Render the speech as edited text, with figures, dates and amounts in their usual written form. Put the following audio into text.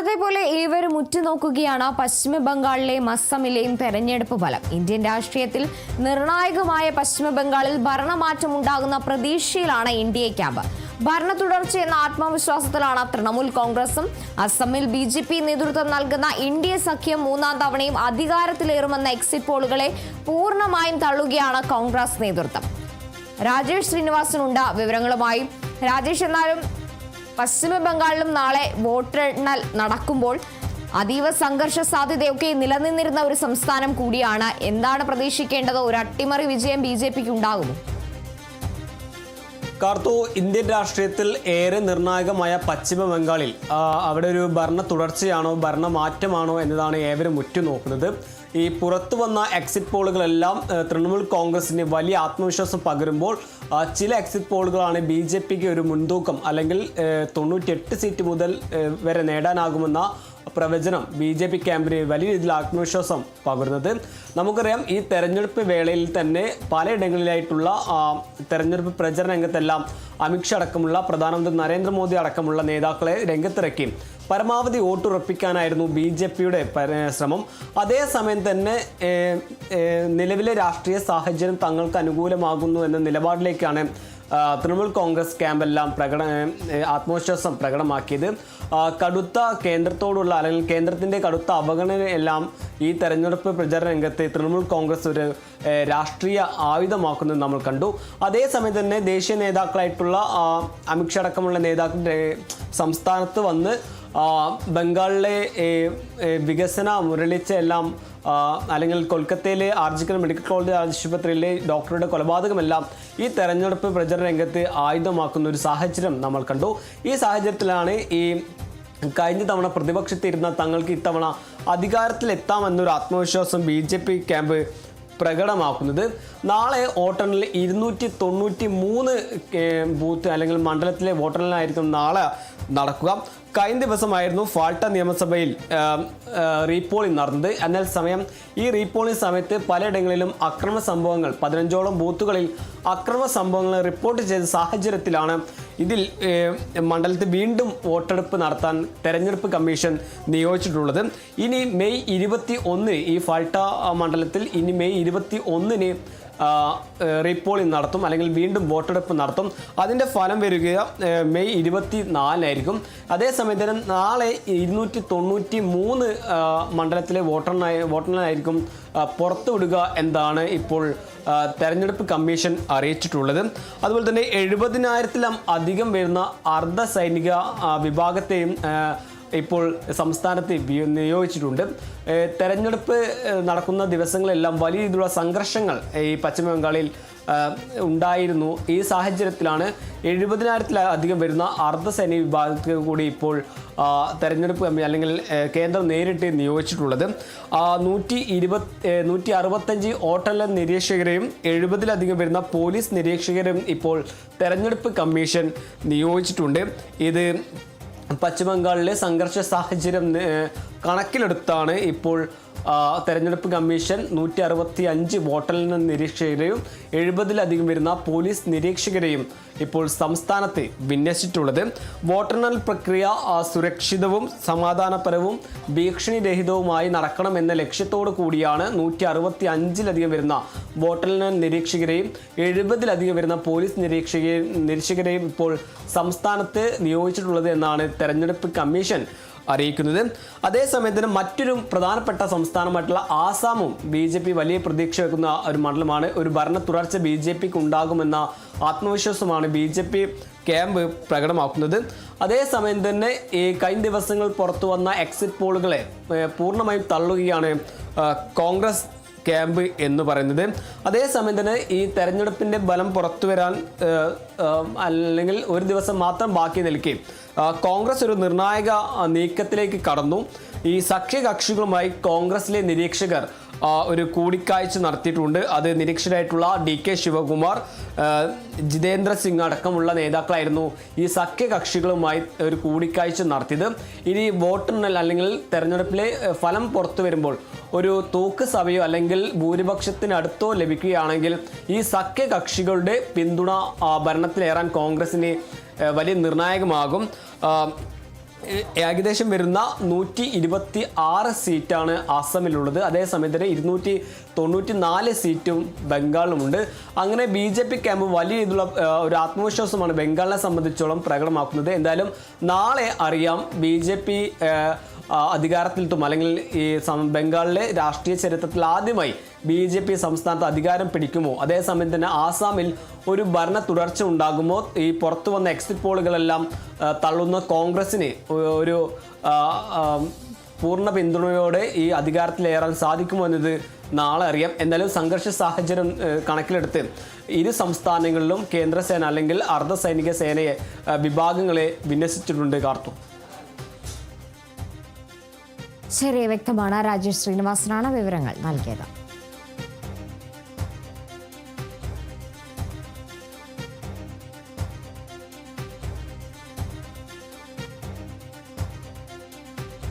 എന്നതേപോലെ ഏവരും ഉറ്റുനോക്കുകയാണ് പശ്ചിമ ബംഗാളിലെയും അസമിലെയും തെരഞ്ഞെടുപ്പ് ഫലം. ഇന്ത്യൻ രാഷ്ട്രീയത്തിൽ നിർണായകമായ പശ്ചിമ ബംഗാളിൽ ഭരണമാറ്റം ഉണ്ടാകുന്ന പ്രതീക്ഷയിലാണ് എൻഡിഎ ക്യാമ്പ്. ഭരണ തുടർച്ചയെന്ന ആത്മവിശ്വാസത്തിലാണ് തൃണമൂൽ കോൺഗ്രസും. അസമിൽ BJP നേതൃത്വം നൽകുന്ന എൻഡിഎ സഖ്യം മൂന്നാം തവണയും അധികാരത്തിലേറുമെന്ന എക്സിറ്റ് പോളുകളെ പൂർണ്ണമായും തള്ളുകയാണ് കോൺഗ്രസ് നേതൃത്വം. രാജേഷ് ശ്രീനിവാസനുണ്ട് വിവരങ്ങളുമായി. രാജേഷ്, എന്നാലും പശ്ചിമ ബംഗാളിലും നാളെ വോട്ടെണ്ണൽ നടക്കുമ്പോൾ അതീവ സംഘർഷ സാധ്യതയൊക്കെ നിലനിന്നിരുന്ന ഒരു സംസ്ഥാനം കൂടിയാണ്. എന്താണ് പ്രതീക്ഷിക്കേണ്ടത്? ഒരു അട്ടിമറി വിജയം BJPക്ക് ഉണ്ടാകുമോ? കാർത്തു, ഇന്ത്യൻ രാഷ്ട്രീയത്തിൽ ഏറെ നിർണായകമായ പശ്ചിമ ബംഗാളിൽ അവിടെ ഒരു ഭരണ തുടർച്ചയാണോ ഭരണമാറ്റമാണോ എന്നതാണ് ഏവരും ഉറ്റുനോക്കുന്നത്. ഈ പുറത്തു വന്ന എക്സിറ്റ് പോളുകളെല്ലാം തൃണമൂൽ കോൺഗ്രസിന് വലിയ ആത്മവിശ്വാസം പകരുമ്പോൾ ചില എക്സിറ്റ് പോളുകളാണ് BJPക്ക് ഒരു മുൻതൂക്കം അല്ലെങ്കിൽ 98 സീറ്റ് മുതൽ വരെ നേടാനാകുമെന്ന പ്രവചനം BJP ക്യാമ്പിന് വലിയ രീതിയിൽ ആത്മവിശ്വാസം പകരുന്നത്. നമുക്കറിയാം, ഈ തെരഞ്ഞെടുപ്പ് വേളയിൽ തന്നെ പലയിടങ്ങളിലായിട്ടുള്ള തെരഞ്ഞെടുപ്പ് പ്രചരണ രംഗത്തെല്ലാം അമിത്ഷാ അടക്കമുള്ള പ്രധാനമന്ത്രി നരേന്ദ്രമോദി അടക്കമുള്ള നേതാക്കളെ രംഗത്തിറക്കി പരമാവധി വോട്ടുറപ്പിക്കാനായിരുന്നു BJPയുടെ ശ്രമം. അതേസമയം തന്നെ നിലവിലെ രാഷ്ട്രീയ സാഹചര്യം തങ്ങൾക്ക് അനുകൂലമാകുന്നു എന്ന നിലപാടിലേക്കാണ് തൃണമൂൽ കോൺഗ്രസ് ക്യാമ്പെല്ലാം ആത്മവിശ്വാസം പ്രകടമാക്കിയത്. കടുത്ത കേന്ദ്രത്തോടുള്ള അല്ലെങ്കിൽ കേന്ദ്രത്തിൻ്റെ കടുത്ത അവഗണനയെല്ലാം ഈ തെരഞ്ഞെടുപ്പ് പ്രചരണ രംഗത്ത് തൃണമൂൽ കോൺഗ്രസ് ഒരു രാഷ്ട്രീയ ആയുധമാക്കുന്നത് നമ്മൾ കണ്ടു. അതേസമയം തന്നെ ദേശീയ നേതാക്കളായിട്ടുള്ള അമിത്ഷാ അടക്കമുള്ള നേതാക്കളുടെ സംസ്ഥാനത്ത് വന്ന് ബംഗാളിലെ വികസന മുരളിച്ച എല്ലാം അല്ലെങ്കിൽ കൊൽക്കത്തയിലെ ആർജിക്കൽ മെഡിക്കൽ കോളേജ് ആശുപത്രിയിലെ ഡോക്ടറുടെ കൊലപാതകമെല്ലാം ഈ തെരഞ്ഞെടുപ്പ് പ്രചരണ രംഗത്ത് ആയുധമാക്കുന്ന ഒരു സാഹചര്യം നമ്മൾ കണ്ടു. ഈ സാഹചര്യത്തിലാണ് ഈ കഴിഞ്ഞ തവണ പ്രതിപക്ഷത്തിരുന്ന തങ്ങൾക്ക് ഇത്തവണ അധികാരത്തിലെത്താമെന്നൊരു ആത്മവിശ്വാസം BJP ക്യാമ്പ് പ്രകടമാക്കുന്നത്. നാളെ വോട്ടെണ്ണൽ 293 ബൂത്ത് അല്ലെങ്കിൽ മണ്ഡലത്തിലെ വോട്ടെണ്ണലായിരിക്കും നാളെ നടക്കുക. കഴിഞ്ഞ ദിവസമായിരുന്നു ഫാൾട്ട നിയമസഭയിൽ റീപോളിംഗ് നടന്നത്. എന്നാൽ ഈ റീപോളിംഗ് സമയത്ത് പലയിടങ്ങളിലും അക്രമ സംഭവങ്ങൾ 15ഓളം ബൂത്തുകളിൽ അക്രമ സംഭവങ്ങൾ റിപ്പോർട്ട് ചെയ്ത സാഹചര്യത്തിലാണ് ഇതിൽ മണ്ഡലത്തിൽ വീണ്ടും വോട്ടെടുപ്പ് നടത്താൻ തെരഞ്ഞെടുപ്പ് കമ്മീഷൻ നിയോഗിച്ചിട്ടുള്ളത്. ഇനി മെയ് 21 ഈ ഫാൾട്ട മണ്ഡലത്തിൽ ഇനി മെയ് 21 റീപോളിംഗ് നടത്തും അല്ലെങ്കിൽ വീണ്ടും വോട്ടെടുപ്പ് നടത്തും. അതിൻ്റെ ഫലം വരിക മെയ് 24 അതേസമയം തന്നെ നാളെ 293 മണ്ഡലത്തിലെ വോട്ടെണ്ണലായിരിക്കും പുറത്തുവിടുക എന്നാണ് ഇപ്പോൾ തെരഞ്ഞെടുപ്പ് കമ്മീഷൻ അറിയിച്ചിട്ടുള്ളത്. അതുപോലെ തന്നെ 70,000-ലും അധികം വരുന്ന അർദ്ധ സൈനിക വിഭാഗത്തെയും ഇപ്പോൾ സംസ്ഥാനത്ത് നിയോഗിച്ചിട്ടുണ്ട്. തെരഞ്ഞെടുപ്പ് നടക്കുന്ന ദിവസങ്ങളെല്ലാം വലിയ രീതിയിലുള്ള സംഘർഷങ്ങൾ ഈ പശ്ചിമ ബംഗാളിൽ ഉണ്ടായിരുന്നു. ഈ സാഹചര്യത്തിലാണ് 70,000-ലധികം വരുന്ന അർദ്ധ സൈനിക വിഭാഗത്തിൽ കൂടി ഇപ്പോൾ തെരഞ്ഞെടുപ്പ് അല്ലെങ്കിൽ കേന്ദ്രം നേരിട്ട് നിയോഗിച്ചിട്ടുള്ളത്. 165 വോട്ടെണ്ണൽ നിരീക്ഷകരെയും 70-ലധികം വരുന്ന പോലീസ് നിരീക്ഷകരെയും ഇപ്പോൾ തെരഞ്ഞെടുപ്പ് കമ്മീഷൻ നിയോഗിച്ചിട്ടുണ്ട്. ഇത് പശ്ചിമ ബംഗാളിലെ സംഘർഷ സാഹചര്യം കണക്കിലെടുത്താണ് ഇപ്പോൾ തെരഞ്ഞെടുപ്പ് കമ്മീഷൻ 165 വോട്ടെണ്ണൽ നിരീക്ഷകരെയും 70-ലധികം വരുന്ന പോലീസ് നിരീക്ഷകരെയും ഇപ്പോൾ സംസ്ഥാനത്ത് വിന്യസിച്ചിട്ടുള്ളത്. വോട്ടെണ്ണൽ പ്രക്രിയ സുരക്ഷിതവും സമാധാനപരവും ഭീഷണിരഹിതവുമായി നടക്കണമെന്ന ലക്ഷ്യത്തോടു കൂടിയാണ് 165-ലധികം വരുന്ന വോട്ടെണ്ണൽ നിരീക്ഷകരെയും 70-ലധികം വരുന്ന പോലീസ് നിരീക്ഷകരെയും ഇപ്പോൾ സംസ്ഥാനത്ത് നിയോഗിച്ചിട്ടുള്ളത് എന്നാണ് തെരഞ്ഞെടുപ്പ് കമ്മീഷൻ അറിയിക്കുന്നത്. അതേസമയത്തിന് മറ്റൊരു പ്രധാനപ്പെട്ട സംസ്ഥാനമായിട്ടുള്ള ആസാമും BJP വലിയ പ്രതീക്ഷ വെക്കുന്ന ഒരു മണ്ഡലമാണ്. ഒരു ഭരണ തുടർച്ച BJPക്ക് ഉണ്ടാകുമെന്ന ആത്മവിശ്വാസമാണ് BJP ക്യാമ്പ് പ്രകടമാക്കുന്നത്. അതേസമയം തന്നെ ഈ കഴിഞ്ഞ ദിവസങ്ങൾ പുറത്തു വന്ന എക്സിറ്റ് പോളുകളെ പൂർണ്ണമായും തള്ളുകയാണ് കോൺഗ്രസ് ക്യാമ്പ് എന്ന് പറയുന്നത്. അതേസമയം തന്നെ ഈ തെരഞ്ഞെടുപ്പിൻ്റെ ഫലം പുറത്തു വരാൻ അല്ലെങ്കിൽ ഒരു ദിവസം മാത്രം ബാക്കി നിൽക്കെ കോൺഗ്രസ് ഒരു നിർണായക നീക്കത്തിലേക്ക് കടന്നു. ഈ സഖ്യകക്ഷികളുമായി കോൺഗ്രസിലെ നിരീക്ഷകർ ഒരു കൂടിക്കാഴ്ച നടത്തിയിട്ടുണ്ട്. അത് നിരീക്ഷകരായിട്ടുള്ള DK ശിവകുമാർ, ജിതേന്ദ്ര സിംഗ് അടക്കമുള്ള നേതാക്കളായിരുന്നു ഈ സഖ്യകക്ഷികളുമായി ഒരു കൂടിക്കാഴ്ച നടത്തിയത്. ഇനി വോട്ടെണ്ണൽ അല്ലെങ്കിൽ തെരഞ്ഞെടുപ്പിലെ ഫലം പുറത്തു വരുമ്പോൾ ഒരു തൂക്ക് സഭയോ അല്ലെങ്കിൽ ഭൂരിപക്ഷത്തിനടുത്തോ ലഭിക്കുകയാണെങ്കിൽ ഈ സഖ്യകക്ഷികളുടെ പിന്തുണ ഭരണത്തിലേറാൻ കോൺഗ്രസിന് വലിയ നിർണായകമാകും. ഏകദേശം വരുന്ന 126 സീറ്റാണ് ആസാമിലുള്ളത്. അതേസമയത്ത് തന്നെ 294 സീറ്റും ബംഗാളിലുമുണ്ട്. അങ്ങനെ BJP ക്യാമ്പ് വലിയ രീതിയിലുള്ള ഒരു ആത്മവിശ്വാസമാണ് ബംഗാളിനെ സംബന്ധിച്ചോളം പ്രകടമാക്കുന്നത്. എന്തായാലും നാളെ അറിയാം BJP അധികാരത്തിലെത്തും, അല്ലെങ്കിൽ ഈ ബംഗാളിലെ രാഷ്ട്രീയ ചരിത്രത്തിൽ ആദ്യമായി BJP സംസ്ഥാനത്ത് അധികാരം പിടിക്കുമോ, അതേസമയം തന്നെ ആസാമിൽ ഒരു ഭരണ തുടർച്ച ഉണ്ടാകുമോ, ഈ പുറത്തു വന്ന എക്സിറ്റ് പോളുകളെല്ലാം തള്ളുന്ന കോൺഗ്രസിന് ഒരു പൂർണ്ണ പിന്തുണയോടെ ഈ അധികാരത്തിലേറാൻ സാധിക്കുമോ എന്നത് നാളെ അറിയാം. എന്തായാലും സംഘർഷ സാഹചര്യം കണക്കിലെടുത്ത് ഇരു സംസ്ഥാനങ്ങളിലും കേന്ദ്രസേന അല്ലെങ്കിൽ അർദ്ധസൈനിക സേനയെ വിഭാഗങ്ങളെ വിന്യസിച്ചിട്ടുണ്ട്. കാർത്തു. ശരി, വ്യക്തമാണ്. രാജേഷ് ശ്രീനിവാസനാണ് വിവരങ്ങൾ നൽകിയത്.